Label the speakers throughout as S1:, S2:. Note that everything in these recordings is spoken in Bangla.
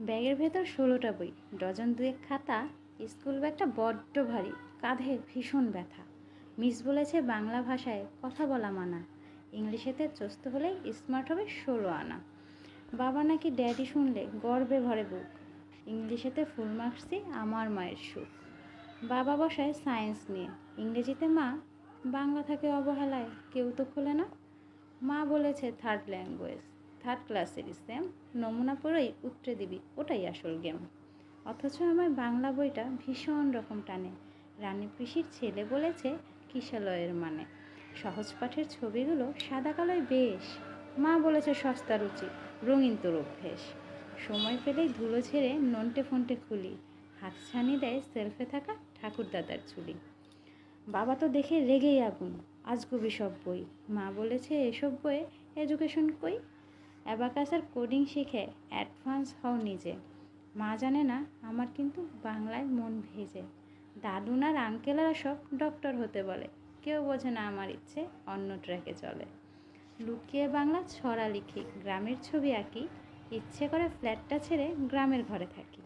S1: ব্যাগের ভেতর 16টা বই, ডজন দুয়েক খাতা। স্কুল ব্যাগটা বড্ড ভারী, কাঁধে ভীষণ ব্যথা। মিস বলেছে বাংলা ভাষায় কথা বলা মানা, ইংলিশেতে চস্ত হলেই স্মার্ট হবে 16 আনা। বাবা নাকি ড্যাডি শুনলে গর্বে ভরে বুক, ইংলিশেতে ফুল মার্কসই আমার মায়ের সুখ। বাবা বসায় সায়েন্স নিয়ে, ইংরেজিতে মা, বাংলা থাকে অবহেলায় কেউ তো খোলে না। মা বলেছে থার্ড ল্যাঙ্গুয়েজ, থার্ড ক্লাসেরই সেম, নমুনা পড়েই উতরে দিবি, ওটাই আসল গেম। অথচ আমার বাংলা বইটা ভীষণ রকম টানে। রানী পিসির ছেলে বলেছে কিশালয়ের মানে, সহজ পাঠের ছবিগুলো সাদা কালোয় বেশ। মা বলেছে সস্তা রুচি, রঙিন তোর অভ্যেস। সময় পেলেই ধুলো ঝেড়ে নন্টে ফন্টে খুলি, হাতছানি দেয় সেলফে থাকা ঠাকুরদাদার ঝুলি। বাবা তো দেখে রেগেই আগুন, আজগুবি সব বই। মা বলেছে এসব বইয়ে এডুকেশন কই, অ্যাবাকাস আর কোডিং শিখে অ্যাডভান্স হও নিজে। মা জানে না আমার কিন্তু বাংলায় মন ভেজে। দাদুন আর আঙ্কেলরা সব ডক্টর হতে বলে, কেউ বোঝে না আমার ইচ্ছে অন্য ট্র্যাকে চলে। লুকিয়ে বাংলা ছড়া লিখি, গ্রামের ছবি আঁকি, ইচ্ছে করে ফ্ল্যাটটা ছেড়ে গ্রামের ঘরে থাকি।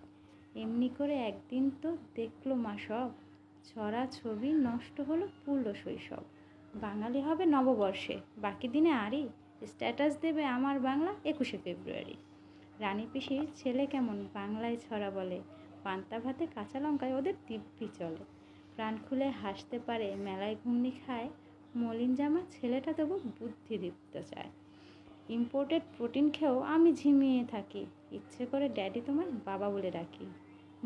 S1: এমনি করে একদিন তো দেখলো মা সব, ছড়া ছবি নষ্ট হলো পূর্ণ শৈশব। বাঙালি হবে নববর্ষে, বাকি দিনে আরই স্ট্যাটাস দেবে আমার বাংলা 21শে ফেব্রুয়ারি। রানী পিসির ছেলে কেমন বাংলায় ছড়া বলে, পান্তা ভাতে কাঁচা লঙ্কায় ওদের দিব্যি চলে। প্রাণ খুলে হাসতে পারে, মেলায় ঘুমনি খায়, মলিন জামা ছেলেটা তবু বুদ্ধি দীপ্ত চায়। ইম্পোর্টেড প্রোটিন খেয়েও আমি ঝিমিয়ে থাকি, ইচ্ছে করে ড্যাডি তোমায় বাবা বলে ডাকি।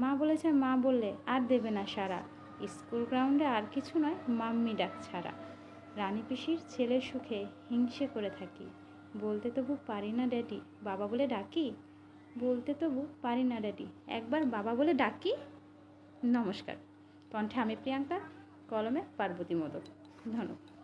S1: মা বলেছে মা বললে আর দেবে না সারা, স্কুল গ্রাউন্ডে আর কিছু নয় মাম্মি ডাক ছাড়া। রানী পিসির ছেলের সুখে হিংসে করে থাকি, বলতে তবু পারি না ড্যাডি বাবা বলে ডাকি, বলতে তবু পারি না ড্যাডি একবার বাবা বলে ডাকি। নমস্কার। কণ্ঠে আমি প্রিয়াঙ্কা, কলমে পার্বতী মোদক। ধন্যবাদ।